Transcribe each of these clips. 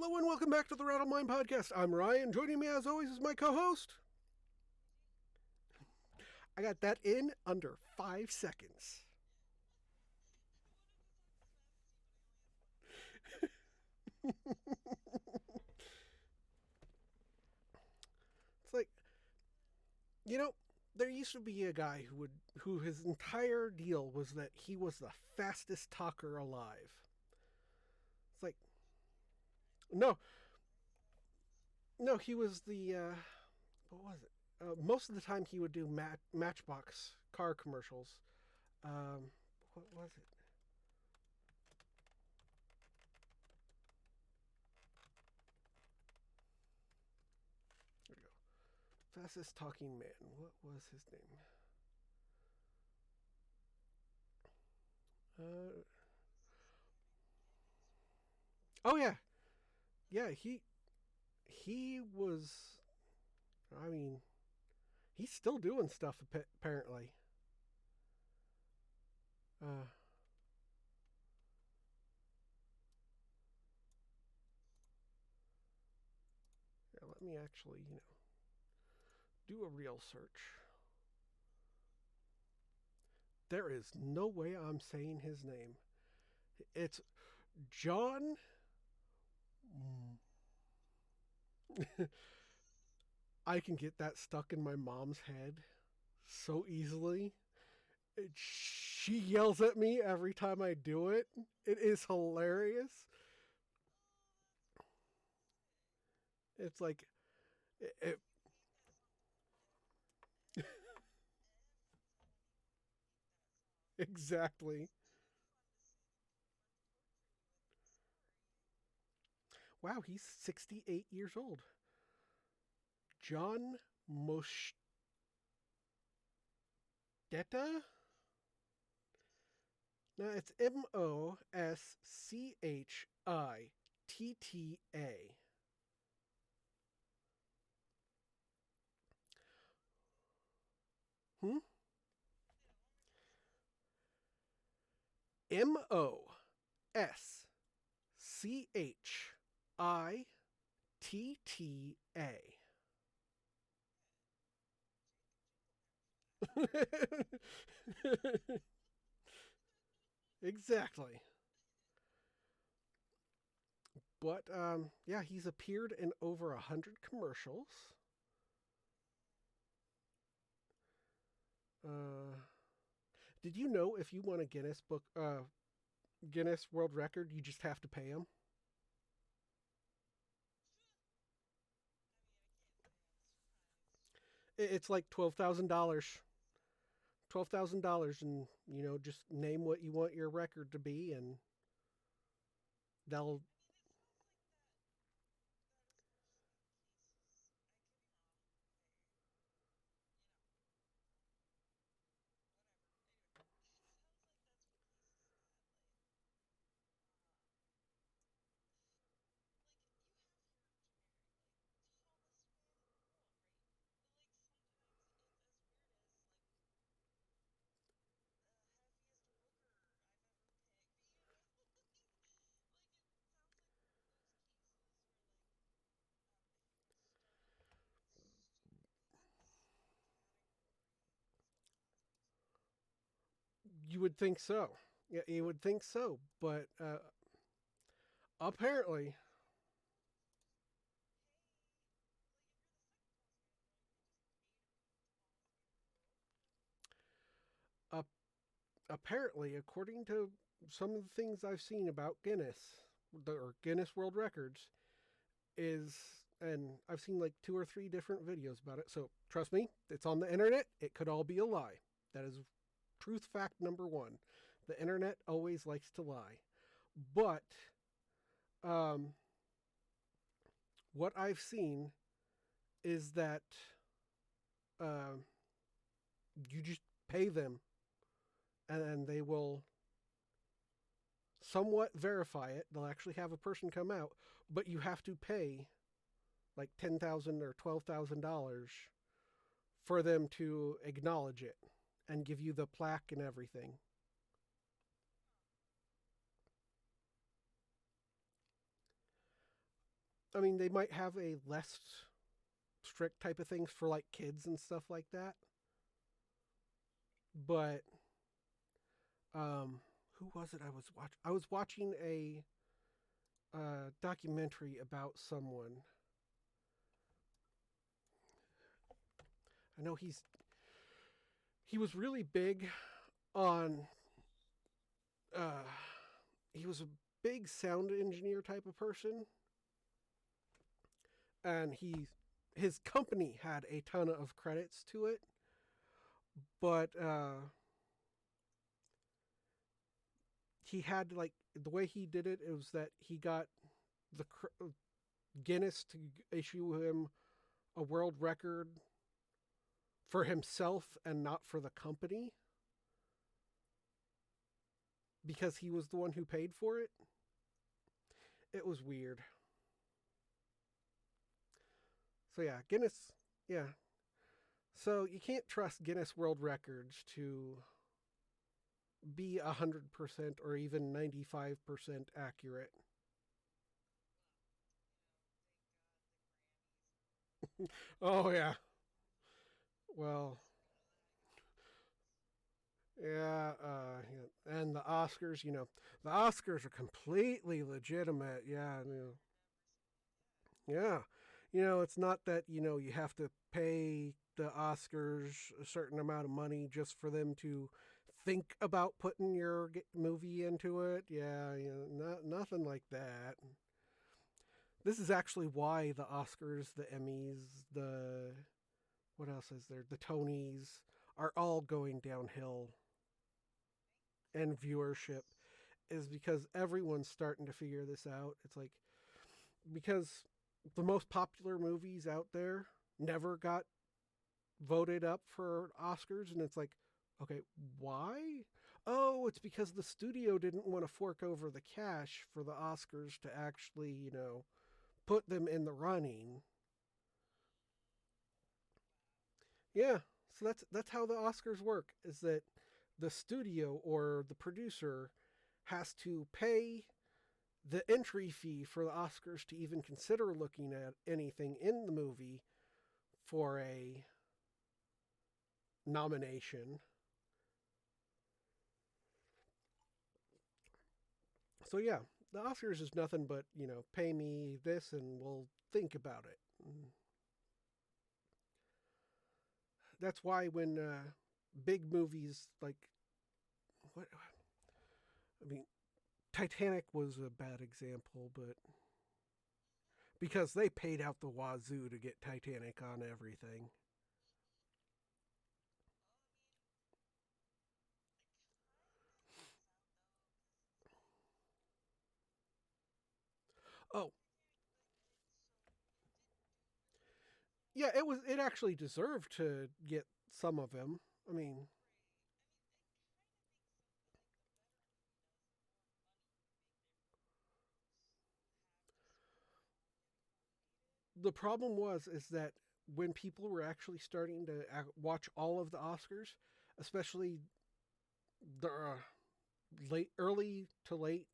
Hello and welcome back to the RattleMind Podcast. I'm Ryan. Joining me as always is my co-host. I got that in under 5 seconds. It's like, there used to be a guy who his entire deal was that he was the fastest talker alive. It's like, no, he was the, what was it? Most of the time he would do Matchbox car commercials. What was it? There we go. Fastest talking man. What was his name? Oh yeah. Yeah, he was, I mean, he's still doing stuff apparently. Yeah, let me actually, do a real search. There is no way I'm saying his name. It's John. I can get that stuck in my mom's head so easily. She yells at me every time I do it. It is hilarious. It's like it exactly. Wow, he's 68 years old. John Moschteta? No, it's Moschitta. Hmm? Moschitta. Exactly. But yeah, he's appeared in over 100 commercials. Did you know if you want a Guinness World Record, you just have to pay him? It's like $12,000. $12,000, and just name what you want your record to be, and they'll. You would think so. Yeah, you would think so, but apparently, uh, according to some of the things I've seen about Guinness, or Guinness World Records, and I've seen like 2 or 3 different videos about it. So trust me, it's on the internet. It could all be a lie. That is truth fact number one. The internet always likes to lie. But what I've seen is that you just pay them, and they will somewhat verify it. They'll actually have a person come out, but you have to pay like $10,000 or $12,000 for them to acknowledge it and give you the plaque and everything. I mean, they might have a less strict type of things for like kids and stuff like that. But who was it I was watching? I was watching a documentary about someone. I know he was really big on uh he was a big sound engineer type of person, and his company had a ton of credits to it, but he had like the way he did it, it was that he got the Guinness to issue him a world record for himself and not for the company because he was the one who paid for it. It was weird. So yeah, Guinness, yeah. So you can't trust Guinness World Records to be 100% or even 95% accurate. Oh yeah. Well, yeah, yeah. And the Oscars, the Oscars are completely legitimate. Yeah, yeah. It's not that, you have to pay the Oscars a certain amount of money just for them to think about putting your movie into it. Yeah, nothing like that. This is actually why the Oscars, the Emmys, the what else is there? The Tonys are all going downhill and viewership is because everyone's starting to figure this out. It's like because the most popular movies out there never got voted up for Oscars, and it's like, okay, why? Oh, it's because the studio didn't want to fork over the cash for the Oscars to actually, put them in the running. Yeah, so that's how the Oscars work. Is that the studio or the producer has to pay the entry fee for the Oscars to even consider looking at anything in the movie for a nomination. So yeah, the Oscars is nothing but, pay me this and we'll think about it. That's why when big movies like what I mean, Titanic was a bad example, but because they paid out the wazoo to get Titanic on everything. Oh, yeah, it actually deserved to get some of him. I mean, the problem was is that when people were actually starting to watch all of the Oscars, especially the late early to late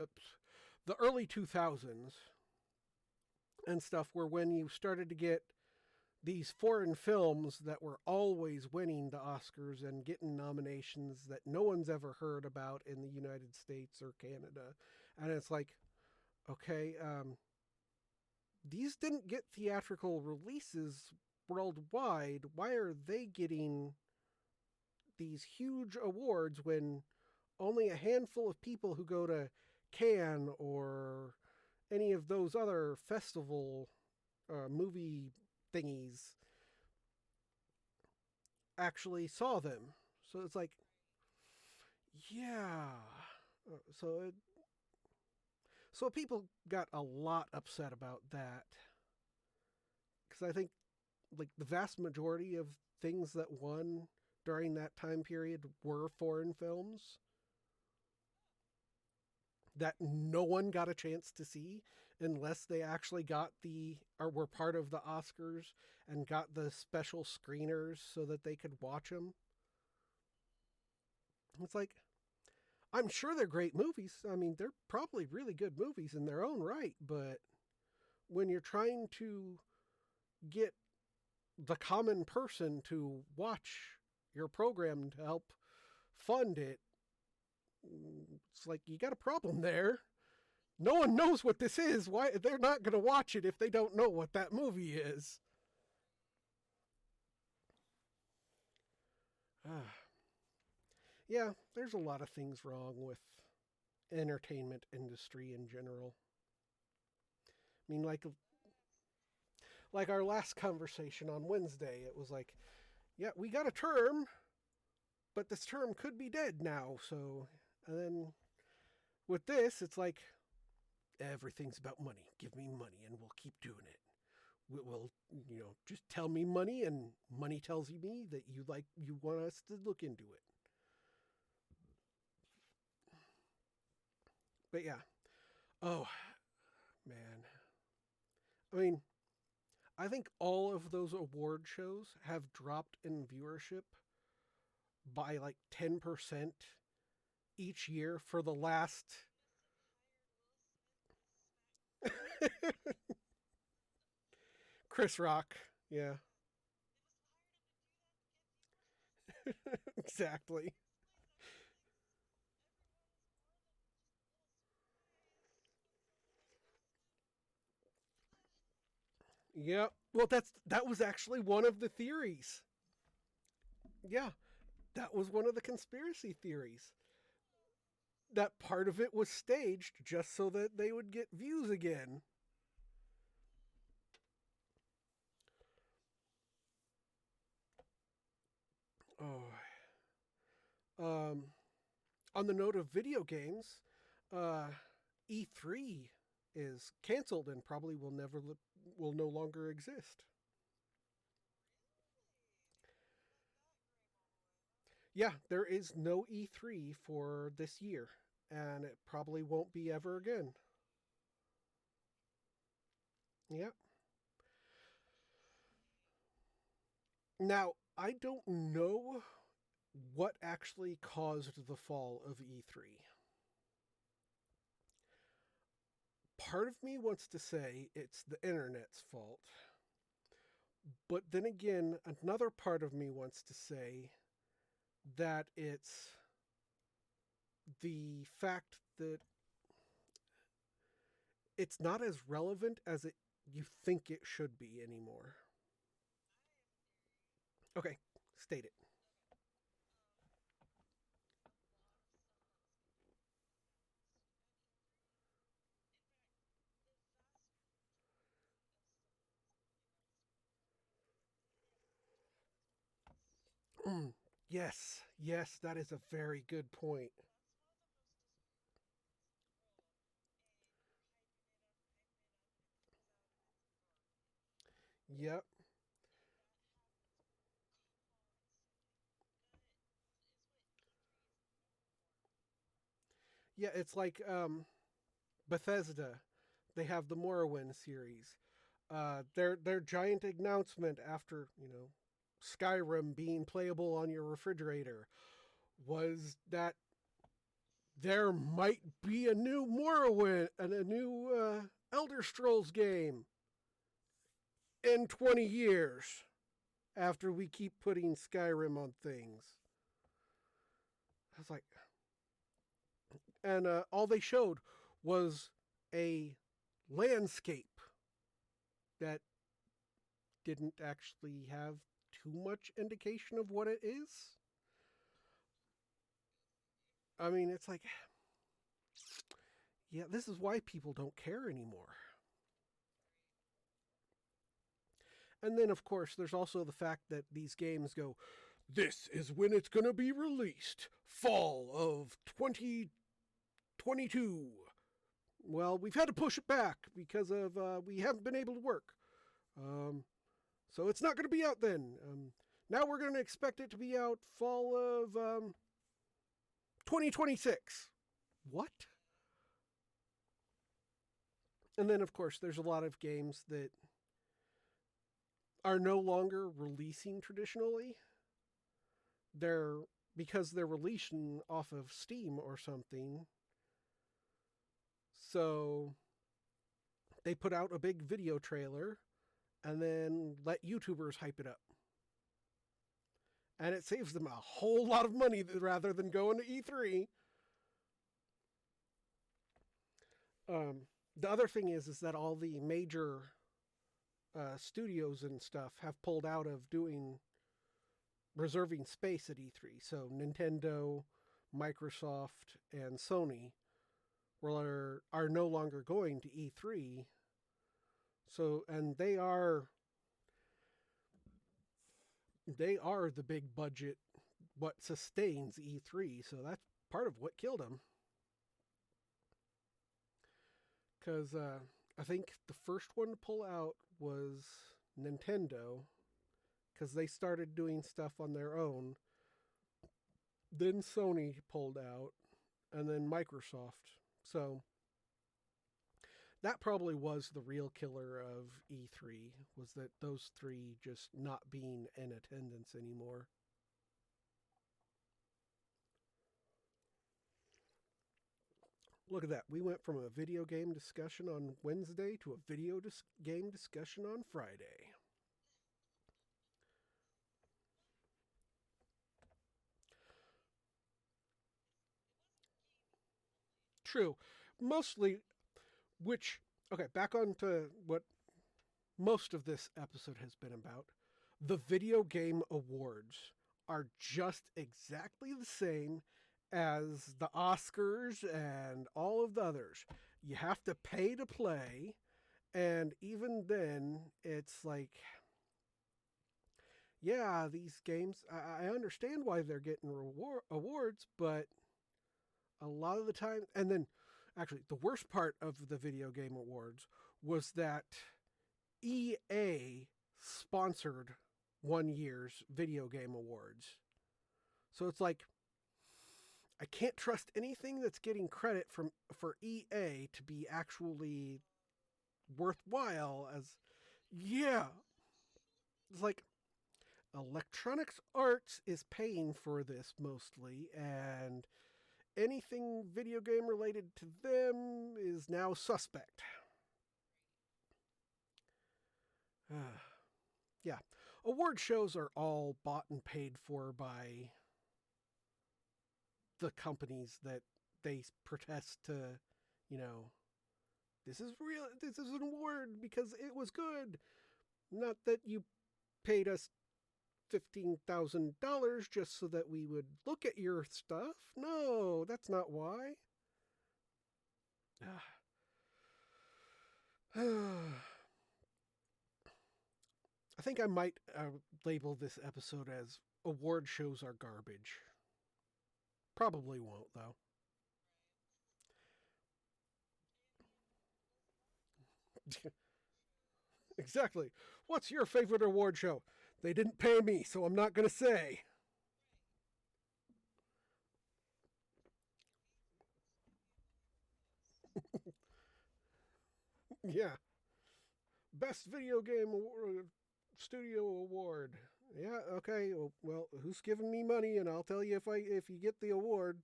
uh, the early 2000s and stuff were when you started to get these foreign films that were always winning the Oscars and getting nominations that no one's ever heard about in the United States or Canada. And it's like, okay, these didn't get theatrical releases worldwide. Why are they getting these huge awards when only a handful of people who go to Cannes or any of those other festival movie thingies actually saw them? So it's like, yeah. Uh, So it, so people got a lot upset about that because I think like the vast majority of things that won during that time period were foreign films that no one got a chance to see unless they actually got the or were part of the Oscars and got the special screeners so that they could watch them. It's like I'm sure they're great movies. I mean, they're probably really good movies in their own right, but when you're trying to get the common person to watch your program to help fund it, it's like you got a problem there. No one knows what this is. Why they're not going to watch it if they don't know what that movie is. Yeah, there's a lot of things wrong with entertainment industry in general. I mean, like our last conversation on Wednesday, it was like, yeah, we got a term, but this term could be dead now. So, and then with this, it's like everything's about money. Give me money, and we'll keep doing it. We'll, just tell me money, and money tells me that you want us to look into it. But yeah, oh man, I mean, I think all of those award shows have dropped in viewership by like 10% each year for the last. Chris Rock, yeah, exactly. Yeah, well, that was actually one of the theories. Yeah, that was one of the conspiracy theories. That part of it was staged just so that they would get views again. Oh, um, on the note of video games, uh, E3 is canceled and probably will no longer exist. Yeah, there is no E3 for this year, and it probably won't be ever again. Yeah. Now, I don't know what actually caused the fall of E3. Part of me wants to say it's the internet's fault. But then again, another part of me wants to say that it's the fact that it's not as relevant as you think it should be anymore. Okay, state it. Mm, yes, yes, that is a very good point. Yep. Yeah, it's like Bethesda. They have the Morrowind series. Their giant announcement after Skyrim being playable on your refrigerator was that there might be a new Morrowind and a new Elder Scrolls game in 20 years after we keep putting Skyrim on things. I was like, and all they showed was a landscape that didn't actually have too much indication of what it is. I mean, it's like, yeah, this is why people don't care anymore. And then, of course, there's also the fact that these games go, this is when it's going to be released, fall of 2022. Well, we've had to push it back because of we haven't been able to work. Um, so it's not going to be out then. Now we're going to expect it to be out fall of 2026. What? And then, of course, there's a lot of games that are no longer releasing traditionally. They're because they're releasing off of Steam or something. So they put out a big video trailer and then let YouTubers hype it up. And it saves them a whole lot of money rather than going to E3. The other thing is that all the major studios and stuff have pulled out of reserving space at E3. So Nintendo, Microsoft, and Sony are no longer going to E3. So, and they are the big budget, what sustains E3. So that's part of what killed them. Because I think the first one to pull out was Nintendo, because they started doing stuff on their own. Then Sony pulled out, and then Microsoft. So that probably was the real killer of E3, was that those three just not being in attendance anymore. Look at that. We went from a video game discussion on Wednesday to a video game discussion on Friday. True. Mostly, back on to what most of this episode has been about. The video game awards are just exactly the same as the Oscars and all of the others. You have to pay to play, and even then, it's like, yeah, these games, I understand why they're getting awards, but a lot of the time, and then actually the worst part of the video game awards was that EA sponsored one year's video game awards. So it's like, I can't trust anything that's getting credit for EA to be actually worthwhile yeah. It's like Electronics Arts is paying for this mostly, and anything video game related to them is now suspect. Yeah. Award shows are all bought and paid for by the companies that they protest to, this is real, this is an award because it was good. Not that you paid us $15,000 just so that we would look at your stuff. No, that's not why. I think I might label this episode as award shows are garbage. Probably won't, though. Exactly. What's your favorite award show? They didn't pay me, so I'm not going to say. Yeah. Best video game award, studio award. Yeah, okay. Well, who's giving me money, and I'll tell you if you get the award.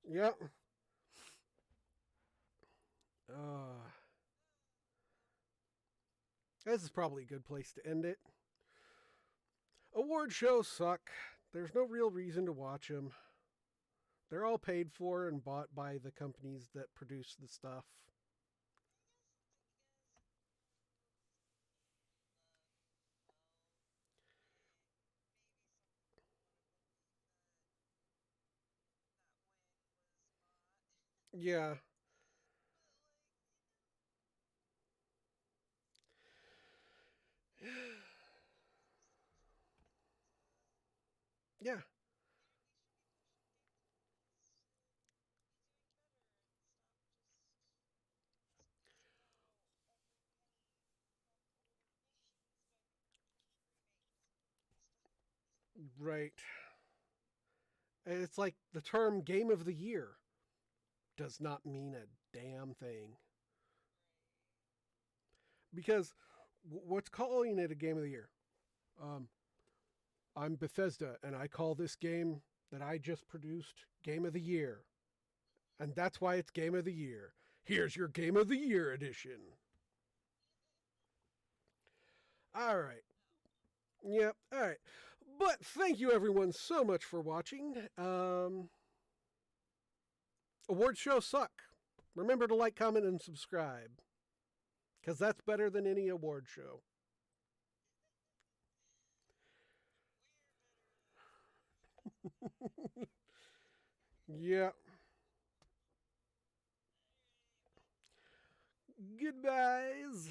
Yeah. This is probably a good place to end it. Award shows suck. There's no real reason to watch them. They're all paid for and bought by the companies that produce the stuff. Yeah. Yeah. Right. And it's like the term game of the year does not mean a damn thing. Because what's calling it a game of the year? Um, I'm Bethesda, and I call this game that I just produced Game of the Year. And that's why it's Game of the Year. Here's your Game of the Year edition. All right. Yep. All right. But thank you everyone so much for watching. Award shows suck. Remember to like, comment, and subscribe. Because that's better than any award show. Yeah. Goodbyes.